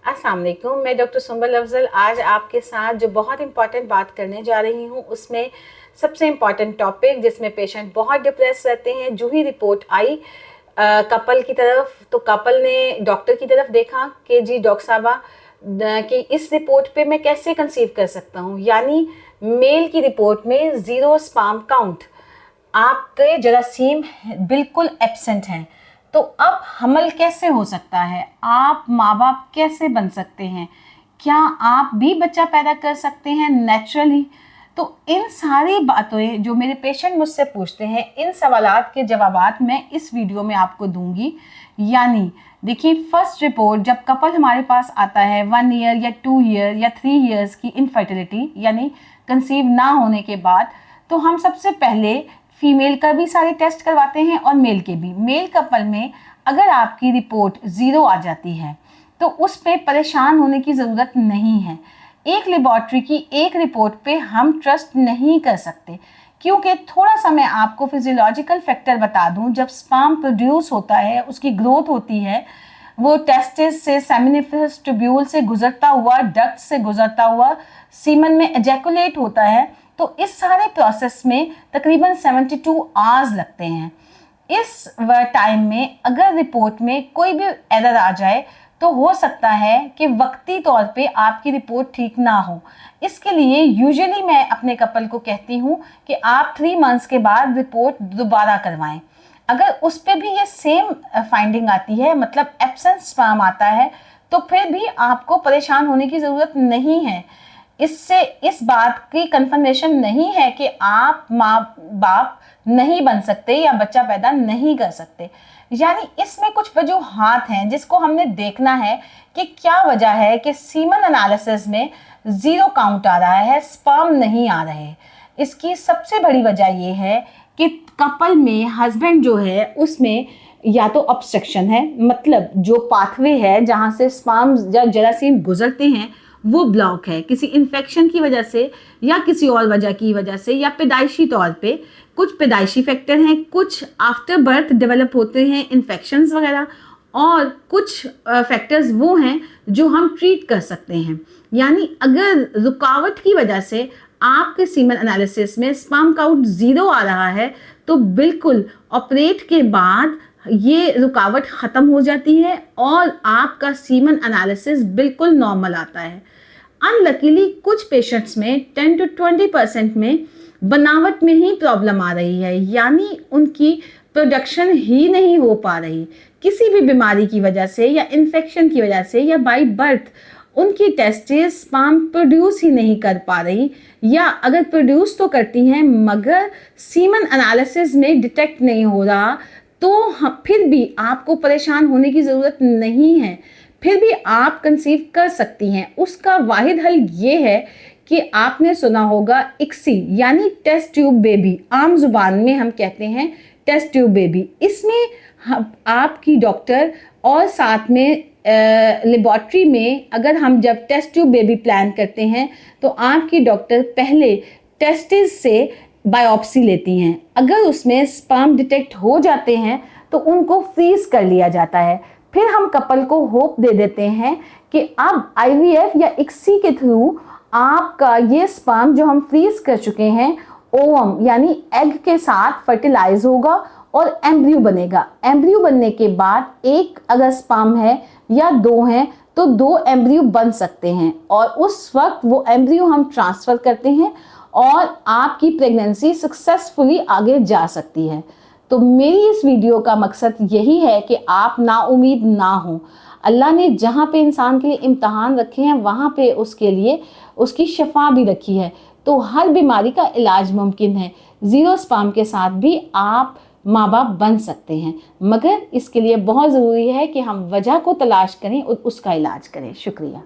अस्सलाम वालेकुम, मैं डॉक्टर सुंबल अफजल आज आपके साथ जो बहुत इंपॉर्टेंट बात करने जा रही हूँ उसमें सबसे इम्पॉर्टेंट टॉपिक जिसमें पेशेंट बहुत डिप्रेस रहते हैं। जो ही रिपोर्ट आई कपल की तरफ, तो कपल ने डॉक्टर की तरफ देखा कि जी डॉक्टर साहबा कि इस रिपोर्ट पे मैं कैसे कंसीव कर सकता हूँ। यानी मेल की रिपोर्ट में 0 स्पर्म काउंट, आपके जरासीम बिल्कुल एब्सेंट हैं। तो अब हमल कैसे हो सकता है, आप माँ बाप कैसे बन सकते हैं, क्या आप भी बच्चा पैदा कर सकते हैं नेचुरली। तो इन सारी बातें जो मेरे पेशेंट मुझसे पूछते हैं, इन सवालात के जवाबात मैं इस वीडियो में आपको दूंगी। यानी देखिए, फर्स्ट रिपोर्ट जब कपल हमारे पास आता है 1 ईयर या 2 ईयर या 3 ईयर्स की इनफर्टिलिटी यानी कंसीव ना होने के बाद, तो हम सबसे पहले फीमेल का भी सारे टेस्ट करवाते हैं और मेल के भी। मेल कपल में अगर आपकी रिपोर्ट 0 आ जाती है तो उस पर परेशान होने की ज़रूरत नहीं है। एक लेबॉर्ट्री की एक रिपोर्ट पे हम ट्रस्ट नहीं कर सकते, क्योंकि थोड़ा सा मैं आपको फिजियोलॉजिकल फैक्टर बता दूं। जब स्पर्म प्रोड्यूस होता है, उसकी ग्रोथ होती है, वो टेस्टिस से सेमिनिफरस ट्यूब्यूल से गुजरता हुआ, डक्ट से गुजरता हुआ सीमन में एजैकुलेट होता है। तो इस सारे प्रोसेस में तकरीबन 72 आवर्स लगते हैं। इस टाइम में अगर रिपोर्ट में कोई भी एरर आ जाए तो हो सकता है कि वक्ती तौर पे आपकी रिपोर्ट ठीक ना हो। इसके लिए यूजुअली मैं अपने कपल को कहती हूँ कि आप 3 मंथ्स के बाद रिपोर्ट दोबारा करवाएं। अगर उस पर भी ये सेम फाइंडिंग आती है, मतलब एब्सेंट स्पर्म आता है, तो फिर भी आपको परेशान होने की ज़रूरत नहीं है। इससे इस बात की कंफर्मेशन नहीं है कि आप माँ बाप नहीं बन सकते या बच्चा पैदा नहीं कर सकते। यानी इसमें कुछ वजूहात हैं जिसको हमने देखना है कि क्या वजह है कि सीमन एनालिसिस में 0 काउंट आ रहा है, स्पर्म नहीं आ रहे। इसकी सबसे बड़ी वजह ये है कि कपल में हस्बैंड जो है उसमें या तो ऑब्स्ट्रक्शन है, मतलब जो पाथवे है जहाँ से स्पर्म या जरासीम गुजरते हैं वो ब्लॉक है, किसी इन्फेक्शन की वजह से या किसी और वजह की वजह से, या पैदाइशी तौर पे कुछ पैदाइशी फैक्टर हैं, कुछ आफ्टर बर्थ डेवलप होते हैं इन्फेक्शंस वगैरह, और कुछ फैक्टर्स वो हैं जो हम ट्रीट कर सकते हैं। यानी अगर रुकावट की वजह से आपके सीमन एनालिसिस में स्पर्म काउंट 0 आ रहा है तो बिल्कुल ऑपरेट के बाद ये रुकावट ख़त्म हो जाती है और आपका सीमन एनालिसिस बिल्कुल नॉर्मल आता है। अनलकीली कुछ पेशेंट्स में 10 to 20% में बनावट में ही प्रॉब्लम आ रही है, यानी उनकी प्रोडक्शन ही नहीं हो पा रही किसी भी बीमारी की वजह से या इन्फेक्शन की वजह से, या बाय बर्थ उनकी टेस्टिस स्पर्म प्रोड्यूस ही नहीं कर पा रही, या अगर प्रोड्यूस तो करती हैं मगर सीमन एनालिसिस में डिटेक्ट नहीं हो रहा, तो फिर भी आपको परेशान होने की ज़रूरत नहीं है, फिर भी आप कंसीव कर सकती हैं। उसका वाहिद हल ये है कि आपने सुना होगा इक्सी यानी टेस्ट ट्यूब बेबी, आम जुबान में हम कहते हैं टेस्ट ट्यूब बेबी। इसमें आपकी डॉक्टर और साथ में लेबॉर्ट्री में अगर हम जब टेस्ट ट्यूब बेबी प्लान करते हैं तो आपकी डॉक्टर पहले टेस्टिस से बायोप्सी लेती हैं। अगर उसमें स्पर्म डिटेक्ट हो जाते हैं तो उनको फ्रीज कर लिया जाता है। फिर हम कपल को होप दे देते हैं कि अब आईवीएफ या इक्सी के थ्रू आपका ये स्पर्म जो हम फ्रीज कर चुके हैं ओवम यानी एग के साथ फर्टिलाइज होगा और एम्ब्रियो बनेगा। एम्ब्रियो बनने के बाद एक अगर स्पर्म है या 2 हैं तो 2 एम्ब्रियो बन सकते हैं, और उस वक्त वो एम्ब्रियो हम ट्रांसफ़र करते हैं और आपकी प्रेगनेंसी सक्सेसफुली आगे जा सकती है। तो मेरी इस वीडियो का मकसद यही है कि आप नाउम्मीद ना हो। अल्लाह ने जहाँ पे इंसान के लिए इम्तहान रखे हैं वहाँ पे उसके लिए उसकी शफा भी रखी है। तो हर बीमारी का इलाज मुमकिन है। 0 स्पर्म के साथ भी आप माँ बाप बन सकते हैं, मगर इसके लिए बहुत ज़रूरी है कि हम वजह को तलाश करें और उसका इलाज करें। शुक्रिया।